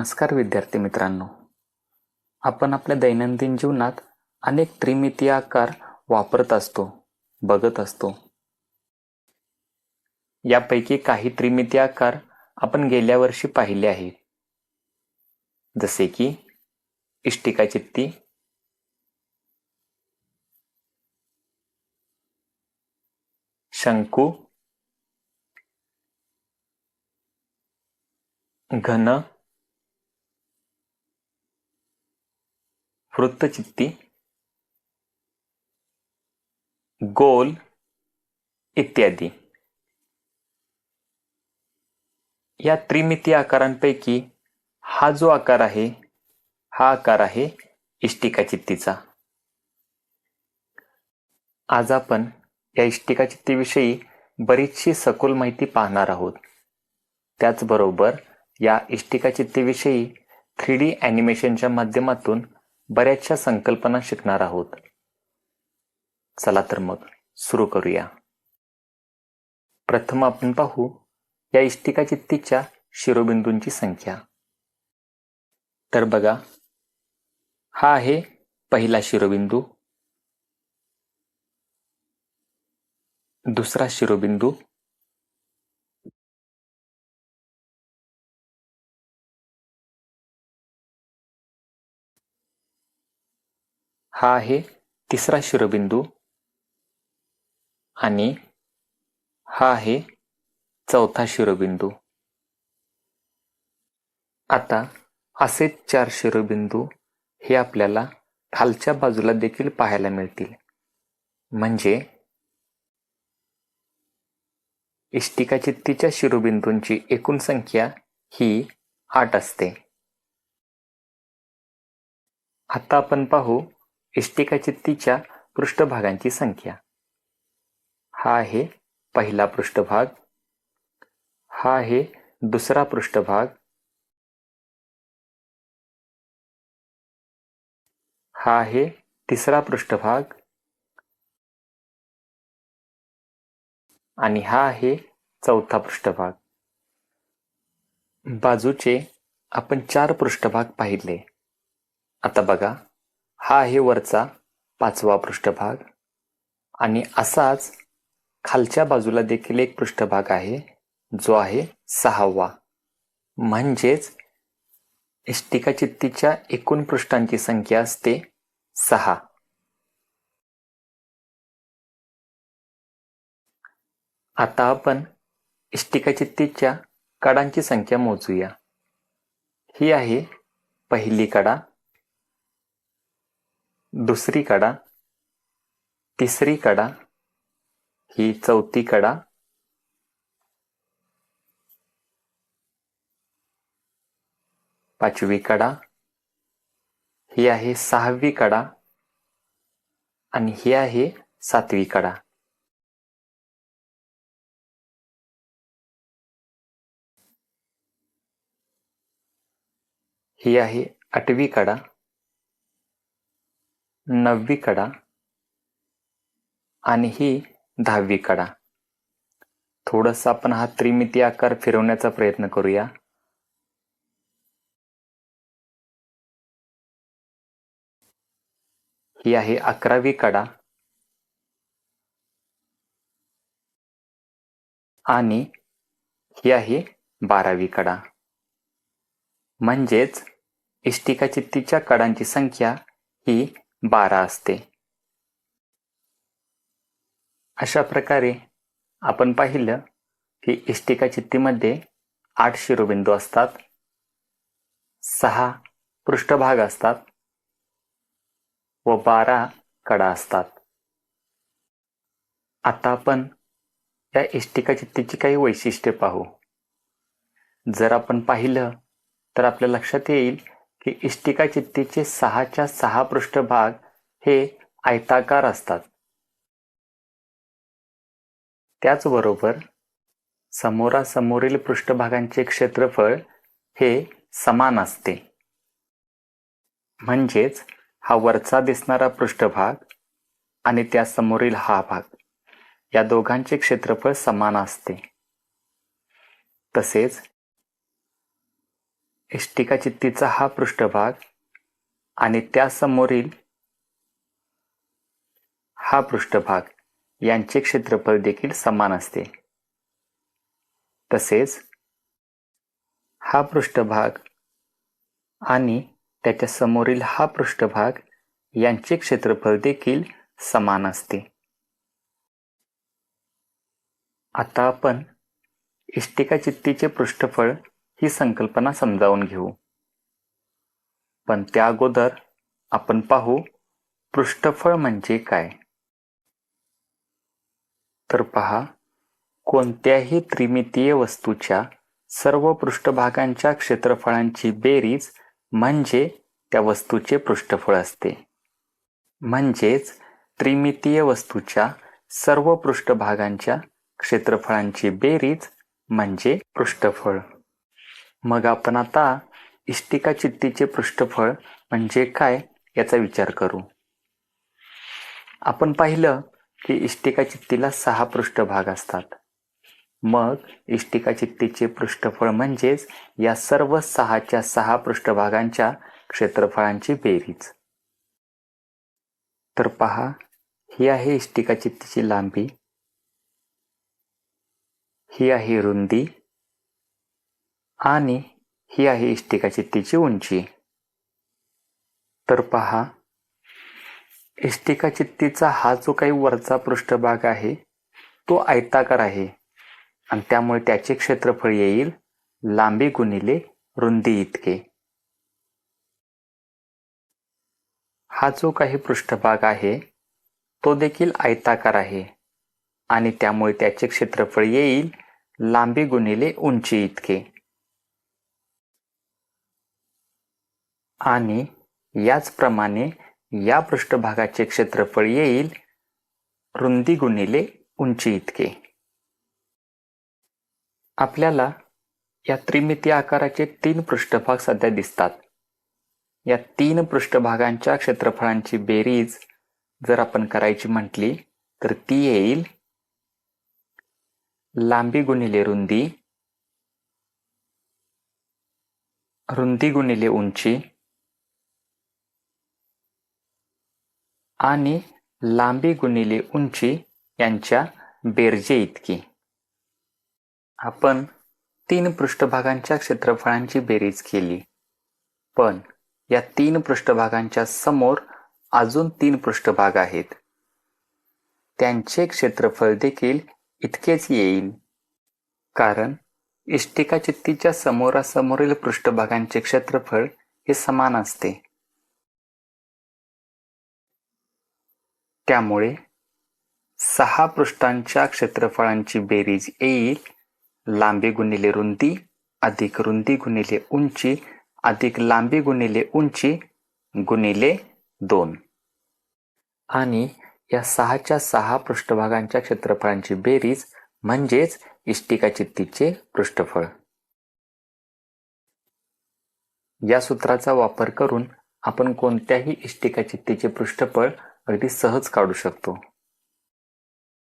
नमस्कार विद्यार्थी मित्रांनो. आपण आपल्या दैनंदिन जीवनात अनेक त्रिमितीय आकार वापरत असतो, बघत असतो. यापैकी काही त्रिमितीय आकार आपण गेल्या वर्षी पाहिले आहेत, जसे की इष्टिका चित्ती, शंकू, घन, वृत्तचित्ती, गोल इत्यादी. या त्रिमितीय आकारांपैकी हा जो आकार आहे, हा आकार आहे इष्टिका चित्तीचा. आज आपण या इष्टिका चित्तीविषयी बरीचशी सखोल माहिती पाहणार आहोत. त्याचबरोबर या इष्टिका चित्तीविषयी 3D ॲनिमेशनच्या माध्यमातून बऱ्याचशा संकल्पना शिकणार आहोत. चला तर मग सुरू करूया. प्रथम आपण पाहू या इष्टिका चित्तीच्या शिरोबिंदूंची संख्या. तर बघा, हा आहे पहिला शिरोबिंदू, दुसरा शिरोबिंदू, हा आहे तिसरा शिरोबिंदू आणि हा आहे चौथा शिरोबिंदू. आता असेच 4 शिरोबिंदू हे आपल्याला खालच्या बाजूला देखील पाहायला मिळतील. म्हणजे इष्टिका चित्तीच्या शिरोबिंदूंची एकूण संख्या ही 8 असते. आता आपण पाहू इष्टिका चित्तीच्या पृष्ठभागांची संख्या. हा आहे पहिला पृष्ठभाग, हा आहे दुसरा पृष्ठभाग, हा आहे तिसरा पृष्ठभाग आणि हा आहे चौथा पृष्ठभाग. बाजूचे आपण 4 पृष्ठभाग पाहिले. आता बघा, हा आहे वरचा 5वा पृष्ठभाग आणि असाच खालच्या बाजूला देखील एक पृष्ठभाग आहे, जो आहे 6वा. म्हणजेच इष्टिका चित्तीच्या एकूण पृष्ठांची संख्या असते 6. आता आपण इष्टिका चित्तीच्या कडांची संख्या मोजूया. ही आहे पहिली कडा, दुसरी कडा, तिसरी कडा, ही चौथी कडा, पाचवी कडा, ही आहे 6वी कडा आणि ही आहे 7वी कडा. ही आहे 8वी कडा, 9वी कडा आणि ही 10वी कडा. थोडंसं आपण हा त्रिमितीय आकार फिरवण्याचा प्रयत्न करूया. ही आहे 11वी कडा आणि ही आहे 12वी कडा. म्हणजेच इष्टिका चित्तीच्या कडांची संख्या ही 12 असते. अशा प्रकारे आपण पाहिलं की इष्टिका चित्तीमध्ये 8 शिरोबिंदू असतात, 6 पृष्ठभाग असतात व 12 कडा असतात. आता आपण या इष्टिका चित्तीची काही वैशिष्ट्ये पाहू. जर आपण पाहिलं तर आपल्या लक्षात येईल की इष्टिका चित्तीचे 6च्या 6 पृष्ठभाग हे आयताकार असतात. त्याचबरोबर समोरासमोरील पृष्ठभागांचे क्षेत्रफळ हे समान असते. म्हणजेच हा वरचा दिसणारा पृष्ठभाग आणि त्या समोरील हा भाग, या दोघांचे क्षेत्रफळ समान असते. तसेच इष्टिकाचित्तीचा हा पृष्ठभाग आणि त्यासमोरील हा पृष्ठभाग यांचे क्षेत्रफळ देखील समान असते. तसेच हा पृष्ठभाग आणि त्याच्या समोरील हा पृष्ठभाग यांचे क्षेत्रफळ देखील समान असते. आता आपण इष्टिकाचित्तीचे पृष्ठफळ ही संकल्पना समजावून घेऊ. पण त्या अगोदर आपण पाहू पृष्ठफळ म्हणजे काय. तर पहा, कोणत्याही त्रिमितीय वस्तूच्या सर्व पृष्ठभागांच्या क्षेत्रफळांची बेरीज म्हणजे त्या वस्तूचे पृष्ठफळ असते. म्हणजेच त्रिमितीय वस्तूच्या सर्व पृष्ठभागांच्या क्षेत्रफळांची बेरीज म्हणजे पृष्ठफळ. मग आपण आता इष्टिकाचित्तीचे पृष्ठफळ म्हणजे काय याचा विचार करू. आपण पाहिलं की इष्टिकाचित्तीला 6 पृष्ठभाग असतात. मग इष्टिकाचित्तीचे पृष्ठफळ म्हणजेच या सर्व 6च्या 6 पृष्ठभागांच्या क्षेत्रफळांची बेरीज. तर पहा, ही आहे इष्टिकाचित्तीची लांबी, ही आहे रुंदी आणि ही आहे इष्टिकाचित्तीची उंची. तर पहा, इष्टिकाचित्तीचा हा जो काही वरचा पृष्ठभाग आहे तो आयताकार आहे आणि त्यामुळे त्याचे क्षेत्रफळ येईल लांबी गुणिले रुंदी इतके. हा जो काही पृष्ठभाग आहे तो देखील आयताकार आहे आणि त्यामुळे त्याचे क्षेत्रफळ येईल लांबी गुणिले उंची इतके. आणि याचप्रमाणे या पृष्ठभागाचे क्षेत्रफळ येईल रुंदी गुणिले उंची इतके. आपल्याला या त्रिमितीय आकाराचे 3 पृष्ठभाग सध्या दिसतात. या 3 पृष्ठभागांच्या क्षेत्रफळांची बेरीज जर आपण करायची म्हटली तर ती येईल लांबी गुणिले रुंदी, रुंदी गुणिले उंची आणि लांबी गुणिले उंची यांच्या बेरजे इतकी. आपण 3 पृष्ठभागांच्या क्षेत्रफळांची बेरीज केली, पण या 3 पृष्ठभागांच्या समोर अजून 3 पृष्ठभाग आहेत. त्यांचे क्षेत्रफळ देखील इतकेच येईल, कारण इष्टिकाचित्तीच्या समोरासमोरील पृष्ठभागांचे क्षेत्रफळ हे समान असते. त्यामुळे 6 पृष्ठांच्या क्षेत्रफळांची बेरीज येईल लांबी गुणिले रुंदी अधिक रुंदी गुणिले उंची अधिक लांबी गुणिले उंची गुणिले 2. आणि या 6च्या 6 पृष्ठभागांच्या क्षेत्रफळांची बेरीज म्हणजेच इष्टिकाचित्तीचे पृष्ठफळ. या सूत्राचा वापर करून आपण कोणत्याही इष्टिकाचित्तीचे पृष्ठफळ अगदी सहज काढू शकतो.